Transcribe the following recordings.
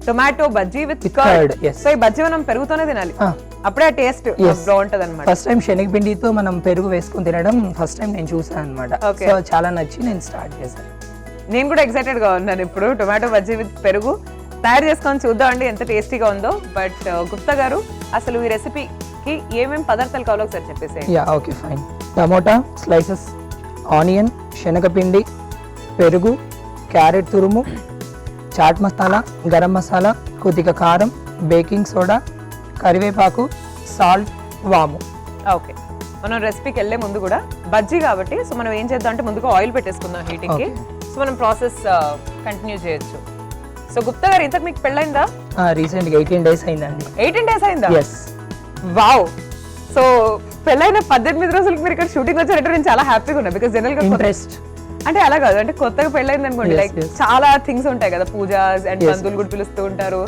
Tomato bajji with curd. Curd. So ఈ బజ్జీ మనం పెరుగుతోనే తినాలి, అప్పుడే టేస్ట్ బాగుంటది అనమాట. ఫస్ట్ టైం శనగపిండితో మనం పెరుగు వేసుకుని తినడం ఫస్ట్ టైం నేను చూసాను అనమాట. సో చాలా నచ్చి నేను స్టార్ట్ చేశాను. నేను కూడా ఎక్సైటెడ్ గా ఉన్నాను ఇప్పుడు టొమాటో బజ్జీ విత్ పెరుగు తయారు చేసుకొని చూద్దాం అండి ఎంత టేస్టీగా ఉందో. బట్ గుప్తా గారు అసలు ఈ రెసిపీకి ఏమేమి పదార్థాలు కావాలో ఒకసారి చెప్పేసేయండి. Yeah okay fine. Tomato slices, onion, శనగపిండి, పెరుగు, క్యారెట్ తురుము, చాట్ మసాలా, గరం మసాలా, కొద్దిగా కారం, బేకింగ్ సోడా, కరివేపాకు, సాల్ట్, వాము. ఓకే, మనం రెసిపీకి వెళ్ళే ముందు కూడా బజ్జీ కాబట్టి సో మనం ఏం చేద్దాం అంటే ముందుగా ఆయిల్ పెట్టేసుకుందాం హీటింగ్ కి. సో మనం ప్రాసెస్ కంటిన్యూ చేయొచ్చు. సో గుప్తా గారు ఇంతకు మీకు పెళ్ళైందా? రీసెంట్ గా 18 days అయిందండి. 18 days అయిందా? ఎస్. వావ్. సో పెళ్ళైన 18 రోజులకు మీరు ఇక్కడ షూటింగ్ వచ్చారంటే నేను చాలా హ్యాపీగా ఉన్నా. బికాస్ జనరల్ గా ఇంట్రెస్ట్ అంటే అలా కాదు, అంటే కొత్తగా పెళ్ళైంది అనుకోండి లైక్ చాలా థింగ్స్ ఉంటాయి కదా, పూజాస్ అండ్ బంధువులు కూడా పిలుస్తూ ఉంటారు.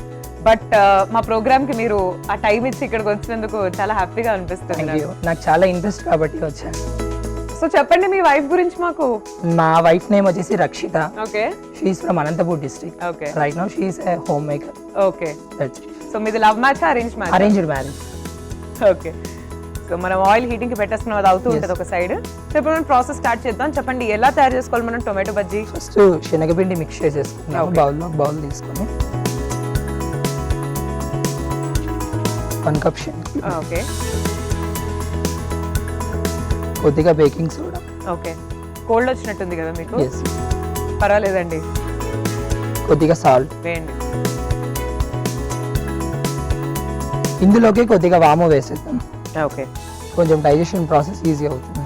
బట్ మా ప్రోగ్రామ్ కి మీరు ఆ టైం ఇచ్చి ఇక్కడికి వచ్చినందుకు చాలా హ్యాపీగా అనిపిస్తుంది. నాకు చాలా ఇంట్రెస్ట్ కాబట్టి వచ్చాను. సో చెప్పండి మీ వైఫ్ గురించి మాకు. మా వైఫ్ నేమ్ వచ్చేసి Rakshita. Okay. She's from Anantapur district. Okay. Right now she's a homemaker. Okay. So మీది love match arrange match? Arranged marriage. Okay. So మనం ఆయిల్ హీటింగ్ కి పెట్టేస్తున్నాం, అది అవుతూ ఉంటుంది ఒక సైడ్. సో ఇప్పుడు మనం ప్రాసెస్ స్టార్ట్ చేద్దాం. చెప్పండి ఎలా తయారు చేసుకోవాలి మనం టొమాటో బజ్జీ? ఫస్ట్ శనగపిండి మిక్స్ చేసేసుకున్నాం. బౌల్ తీసుకొని 1 cup శనగపిండి. ఓకే. కొద్దిగా బేకింగ్ సోడా. ఓకే. కోల్డ్ వచ్చినట్టుంది కదా మీకు? yes. పర్వాలేదండి. కొద్దిగా సాల్ట్ వేయండి. ఇందులోకి కొద్దిగా వాము వేసేద్దాం. ఓకే. కొంచెం డైజెషన్ ప్రాసెస్ ఈజీ అవుతుంది.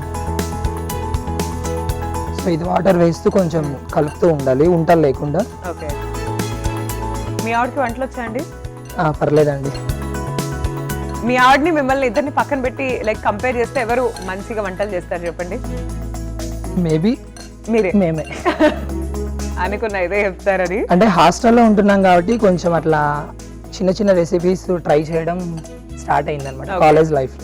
సో ఇది వాటర్ వేస్తూ కొంచెం కలుపుతూ ఉండాలి ఉంటలు లేకుండా. ఓకే. మీ ఆవిడకి వంటలు వచ్చాయండి? పర్లేదండి. మీ ఆవిడని మిమ్మల్ని ఇద్దరిని పక్కన పెట్టి లైక్ కంపేర్ చేస్తే ఎవరు మంచిగా వంటలు చేస్తారు చెప్పండి? మేబీ మీరే. మేమే అనుకున్నా ఇదే చెప్తారని. అంటే హాస్టల్లో ఉంటున్నాం కాబట్టి కొంచెం అట్లా చిన్న చిన్న రెసిపీస్ ట్రై చేయడం స్టార్ట్ అయింది అనమాట కాలేజ్ లైఫ్.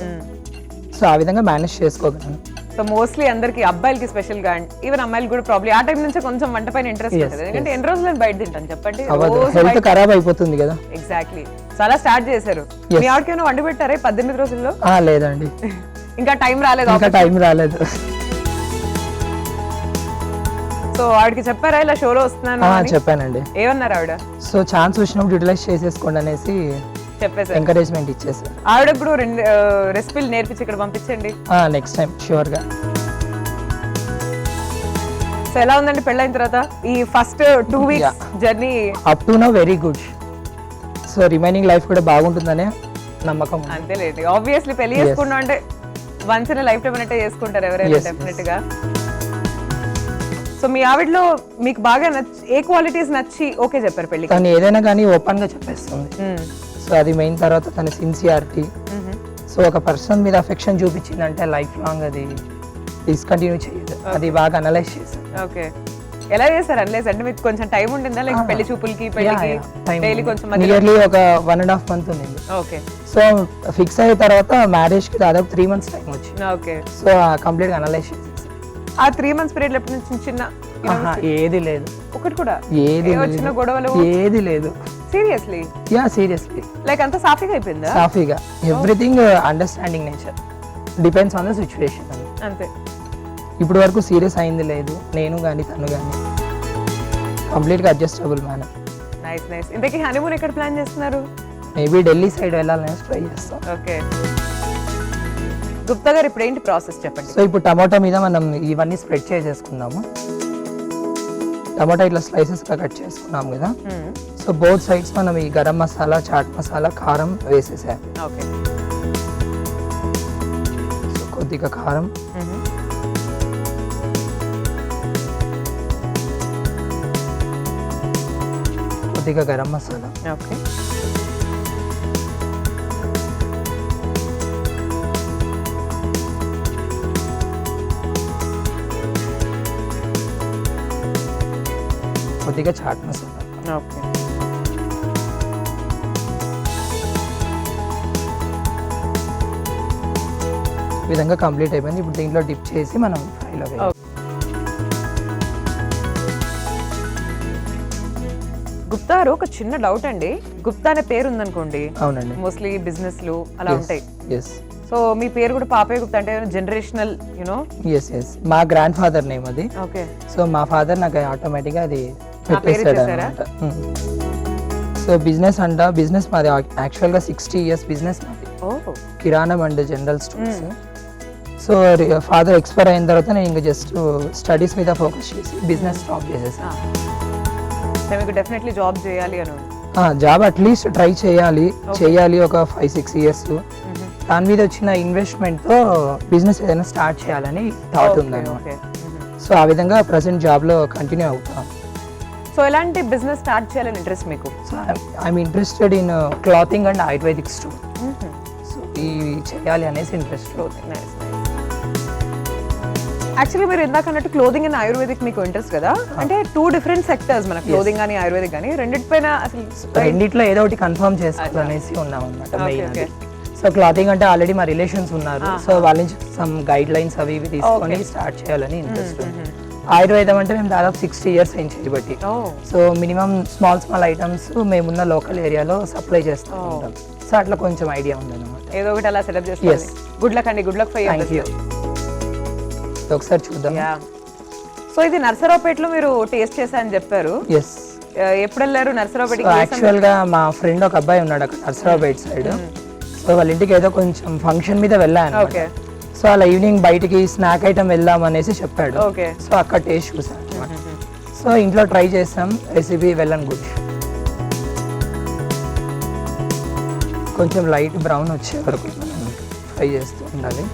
సో ఆ విధంగా మేనేజ్ చేసుకోగలను. సో మోస్ట్లీ అందరికి అబ్బాయిలకి స్పెషల్ గా ఈవెన్ అమ్మాయిలు కూడా ప్రాబ్లమ్ ఆ టైం నుంచి కొంచెం వంట పైన ఇంట్రెస్ట్ ఉంటుంది. ఎందుకంటే ఎన్ని రోజులు నేను బయట తింటాను చెప్పండి, హెల్త్ ఖరాబ్ అయిపోతుంది కదా. ఎగ్జాక్ట్లీ. చాలా స్టార్ట్ చేశారు. మీ ఆవిడకి ఏమైనా వండి పెట్టారా 18 రోజుల్లో? లేదండి, ఇంకా టైం రాలేదు. ఇంకా టైం రాలేదు. సో ఆవిడకి చెప్పారా ఇలా షోలో వస్తున్నాను? చెప్పానండి. ఏమన్నారు ఆవిడ? సో ఛాన్స్ వచ్చినప్పుడు యూటిలైజ్ చేసేసుకోండి అనేసి చెప్పేసారు, ఎంకరేజ్మెంట్ ఇచ్చేసారు. ఆవిడ ఇప్పుడు 2 రెసిపీలు నేర్పించి ఇక్కడ పంపించండి నెక్స్ట్ టైం ష్యూర్ గా. సో ఎలా ఉందండి పెళ్ళైన తర్వాత ఈ first 2 weeks journey? Up to now very good. So remaining life కూడా బాగుంటుందనే నమ్మకం. అంతేలేండి, ఆబ్వియస్లీ పెళ్లి చేసుకున్నాం అంటే వన్స్ ఇన్ లైఫ్ టైం అన్నట్టే చేసుకుంటారు ఎవరైనా డెఫినెట్ గా. సో మీ ఆవిడలో మీకు బాగా ఏ క్వాలిటీస్ నచ్చి ఓకే చెప్పారు పెళ్లికి? తను ఏదైనా కానీ ఓపెన్ గా చెప్పేస్తుంది. సో అది మెయిన్. తర్వాత తన సిన్సియారిటీ. సో ఒక పర్సన్ మీద అఫెక్షన్ చూపించిందంటే లైఫ్ లాంగ్ అది డిస్కంటిన్యూ చేయదు. అది బాగా అనలైజ్ చేశారు. ఓకే. ఎలా చేశారు అనలైజ్? అంటే మీకు కొంచెం టైం ఉండిందా లైక్ పెళ్లి చూపులకి పెళ్లికి డైలీ కొంచెం? నియర్లీ ఒక 1.5 months ఉంది. ఓకే. సో ఫిక్స్ అయిన తర్వాత మ్యారేజ్ కి దాదాపు 3 months టైం వచ్చింది. ఓకే. సో కంప్లీట్ గా అనలైజ్ చేసేసి ఆ 3 months పీరియడ్ ఎప్పటి నుంచి చిన్న ఏది లేదు, ఒకటి కూడా ఏది చిన్న గొడవలు ఏది లేదు. సీరియస్లీ? Yeah seriously. లైక్ అంత సాఫీగా అయిపోయిందా? సాఫీగా. Everything understanding nature, depends on the situation. అంతే. ఇప్పుడు వరకు సీరియస్ అయింది లేదు, నేను కానీ తను కానీ. కంప్లీట్ గా అడ్జస్టబుల్ మేనర్. Nice nice. ఇంతకీ హనీమూన్ ఎక్కడ ప్లాన్ చేస్తున్నారు? మేబీ ఢిల్లీ సైడ్ వెళ్ళాలని ట్రై చేస్తాం. ఓకే. గుప్తా గారు ఇప్పుడు ఏంటి ప్రాసెస్ చెప్పండి? సో ఇప్పుడు టమాటా మీద మనం ఇవన్నీ స్ప్రెడ్ చేసేసుకుందాము. టమాటా ఇట్లా స్లైసెస్ గా కట్ చేసుకున్నాం కదా. సో బోత్ సైడ్స్ మనం ఈ గరం మసాలా, చాట్ మసాలా, కారం వేసేసాం. ఓకే. సో కొద్దిగా కారం, కొద్దిగా గరం మసాలా, ఓకే, కొద్దిగా చాట్ మసాలా. ఓకే. ఈ విధంగా కంప్లీట్ అయిపోయింది. ఇప్పుడు దీంట్లో డిప్ చేసి మనం ఫ్రైలో వేయాలి. గుప్తా గారు ఒక చిన్న డౌట్ అండి, గుప్తా అనే పేరు ఉందనుకోండి, అవునండి. మోస్ట్లీ బిజినెస్లు అలా ఉంటాయి. ఎస్ సో మీ పేరు కూడా పాపయ్య గుప్తా అంటే జనరేషనల్ యూనో. ఎస్ మా గ్రాండ్ ఫాదర్ నేమ్ అది. ఓకే. సో మా ఫాదర్ నాకు ఆటోమేటిక్ గా అది ఆ పేరు పెట్టేస్తాడు ఇచ్చేసారా? అనమాట. సో బిజినెస్ మాది యాక్చువల్ గా 60 years బిజినెస్ మాది, ఓ కిరాణం and general stores. So father expire అయిన తర్వాత నేను ఇంకా జస్ట్ స్టడీస్ మీద ఫోకస్ చేసి బిజినెస్ స్టాప్ చేసేసాను. మీకు డెఫినెట్లీ జాబ్ చేయాలి అని ఉంది. జాబ్ అట్లీస్ట్ ట్రై చేయాలి ఒక 5-6 years. దాని మీద వచ్చిన ఇన్వెస్ట్మెంట్ తో బిజినెస్ ఏదైనా స్టార్ట్ చేయాలని థాట్ ఉందన్నమాట. సో ఆ విధంగా ప్రజెంట్ జాబ్ లో కంటిన్యూ అవుతాను. సో ఎలాంటి బిజినెస్ స్టార్ట్ చేయాలని ఇంట్రెస్ట్ మీకు? So I'm interested in clothing and ayurvedic store. So ఇవి చేయాలి అనేసి ఇంట్రెస్ట్. యాక్చువల్లీ మీరు ఇందాక అన్నట్టు క్లోదింగ్ అండ్ ఆయుర్వేదిక్ మీకు ఇంట్రెస్ట్ కదా, అంటే 2 different సెక్టర్స్ మన క్లోదింగ్ కానీ ఆయుర్వేదిక్ కానీ, రెండిటిపైన అసలు రెండిట్లో ఏదో ఒకటి కన్ఫర్మ్ చేసుకోవాలనేసి ఉన్నాం అనమాట మెయిన్. సో క్లాతింగ్ అంటే ఆల్రెడీ మా రిలేషన్స్ ఉన్నారు, సో వాళ్ళ నుంచి సమ్ గైడ్ లైన్స్ అవి ఇవి తీసుకొని స్టార్ట్ చేయాలని ఇంట్రెస్ట్. ఆయుర్వేదం అంటే మేము దాదాపు 60 years అయింది చేయబట్టి. సో మినిమం స్మాల్ ఐటమ్స్ మేమున్న లోకల్ ఏరియాలో సప్లై చేస్తూ ఉంటాం. సో అట్లా కొంచెం ఐడియా ఉందన్నమాట. ఏదో ఒకటి అలా సెటప్ చేసుకోవాలి. గుడ్ లక్ అండి, good luck for thank you. ఒకసారి చూద్దాం. సో ఇది నర్సరావుపేటలో మీరు టేస్ట్ చేశా అని చెప్పారు. ఎస్. ఎప్పుడు వెళ్ళారు నర్సరావుపేటకి? యాక్చువల్ గా మా ఫ్రెండ్ ఒక అబ్బాయి ఉన్నాడు అక్కడ నర్సరావుపేట సైడ్. సో వాళ్ళ ఇంటికి ఏదో కొంచెం ఫంక్షన్ మీద వెళ్ళాను. సో అలా ఈవినింగ్ బయటికి స్నాక్ ఐటమ్ వెళ్దాం అనేసి చెప్పాడు. సో అక్కడ టేస్ట్ చూసాను అనమాట. సో ఇంట్లో ట్రై చేసాం రెసిపీ వెల్ అండ్ గుడ్. కొంచెం లైట్ బ్రౌన్ వచ్చే వరకు ఫ్రై చేస్తూ ఉండాలి.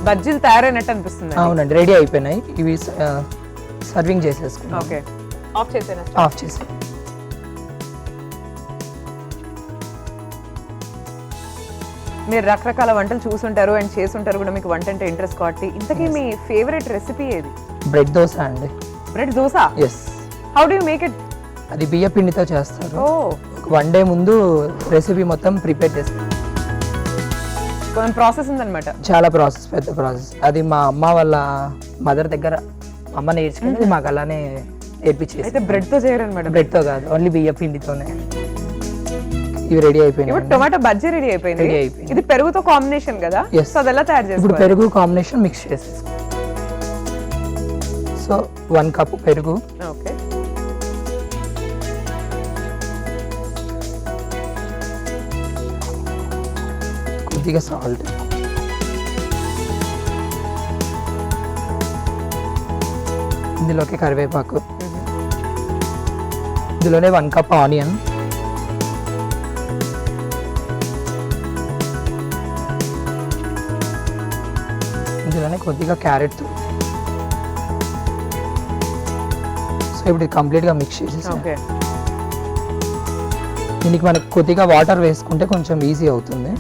బజ్జీలు తయారైనట్టు అనిపిస్తుంది. అవునండి, రెడీ అయిపోయినాయి. ఇవి సర్వింగ్ చేసేసుకున్నాం. Okay, of చేసేనా? ఆఫ్ చేసి. మీరు రకరకాల వంటలు చూసుంటారు అండ్ చేసుంటారు కూడా, మీకు వంట అంటే ఇంట్రెస్ట్ కాబట్టి. ఇంతకీ మీ ఫేవరెట్ రెసిపీ ఏది? బ్రెడ్ దోశ అండి. Bread dosa? Yes. How do you make it? అది బియ్య పిండితో చేస్తారు. ఓ, 1 day ముందు రెసిపీ మొత్తం ప్రిపేర్ చేస్తారు. కొంచెం ప్రాసెస్ ఉందన్నమాట. చాలా ప్రాసెస్, పెద్ద ప్రాసెస్. అది మా అమ్మ వాళ్ళ మదర్ దగ్గర అమ్మ నేర్చుకుని మాకు అలానే నేర్పించేసి. అయితే బ్రెడ్ తో చేయరన్నమాట? బ్రెడ్ తో కాదు, ఓన్లీ బియ్య పిండితోనే. ఇవి రెడీ అయిపోయినాయి. ఇప్పుడు టొమాటో బజ్జీ రెడీ అయిపోయింది. ఇది పెరుగుతో కాంబినేషన్ కదా, సో అది ఎలా తయారు చేస్తారు? ఇప్పుడు పెరుగు కాంబినేషన్ మిక్స్ చేసేసుకో. సో 1 cup పెరుగు. ఓకే. కొద్దిగా సాల్ట్. ఇందులోకి కరివేపాకు. ఇందులోనే 1 cup ఆనియన్. ఇందులోనే కొద్దిగా క్యారెట్. సో ఇప్పుడు ఇది కంప్లీట్గా మిక్స్ చేసేసి దీనికి మనకి కొద్దిగా వాటర్ వేసుకుంటే కొంచెం ఈజీ అవుతుంది.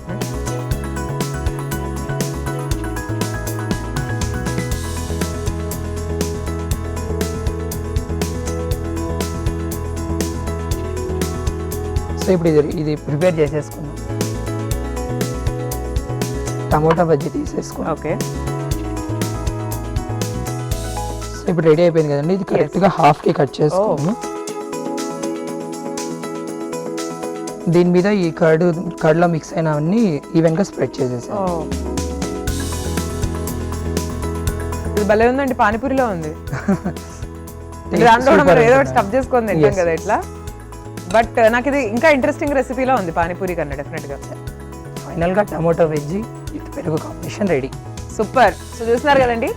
సో ఇప్పుడు ఇది ప్రిపేర్ చేసేసుకున్నాం. టమోటా బజ్జీ తీసేసుకున్నాం. ఓకే. సో ఇప్పుడు రెడీ అయిపోయింది కదండి, ఇది కరెక్ట్గా హాఫ్కి కట్ చేసుకున్నాము. దీని మీద ఈ కర్డ్లో మిక్స్ అయినవన్నీ ఈవెన్గా స్ప్రెడ్ చేసేసాం. ఇది భలే ఉందండి, పానీపూరిలో ఉంది. దాంట్లో మనం ఏదో ఒకటి స్టఫ్ చేసుకొని తింటాం కదా ఇట్లా. బట్ నాకు ఇది ఇంకా ఇంట్రెస్టింగ్ రెసిపీలో ఉంది పానీపూరి కన్నా డెఫినెట్గా. ఫైనల్గా టమోటో వెజ్జీ విత్ పెరుగు కాంబినేషన్ రెడీ. సూపర్. సో చూస్తున్నారు కదండి,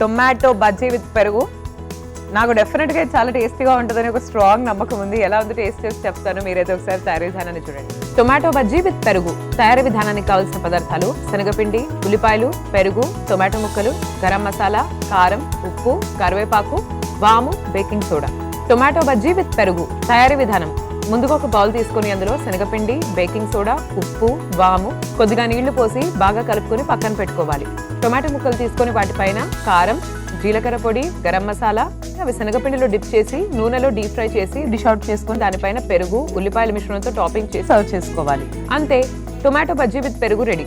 టొమాటో బజ్జీ విత్ పెరుగు. నాకు డెఫినెట్గా చాలా టేస్టీగా ఉంటుందని ఒక స్ట్రాంగ్ నమ్మకం ఉంది. ఎలా ఉంది టేస్ట్ చేసి చెప్తాను, మీరైతే ఒకసారి తయారీ విధానాన్ని చూడండి. టొమాటో బజ్జీ విత్ పెరుగు తయారీ విధానానికి కావాల్సిన పదార్థాలు: శనగపిండి, ఉల్లిపాయలు, పెరుగు, టొమాటో ముక్కలు, గరం మసాలా, కారం, ఉప్పు, కరివేపాకు, వాము, baking soda. Tomato bajji with పెరుగు తయారీ విధానం: ముందుగా ఒక బౌల్ తీసుకొని అందులో శనగపిండి, బేకింగ్ సోడా, ఉప్పు, వాము, కొద్దిగా నీళ్లు పోసి బాగా కలుపుకొని పక్కన పెట్టుకోవాలి. టొమాటో ముక్కలు తీసుకొని వాటిపైన కారం, జీలకర్ర పొడి, గరం మసాలా, అవి శనగపిండిలో డిప్ చేసి నూనెలో డీప్ ఫ్రై చేసి డిష్ అవుట్ చేసుకొని దానిపైన పెరుగు, ఉల్లిపాయల మిశ్రమంతో టాపింగ్ చేసి సర్వ్ చేసుకోవాలి. అంతే, టొమాటో బజ్జీ విత్ పెరుగు రెడీ.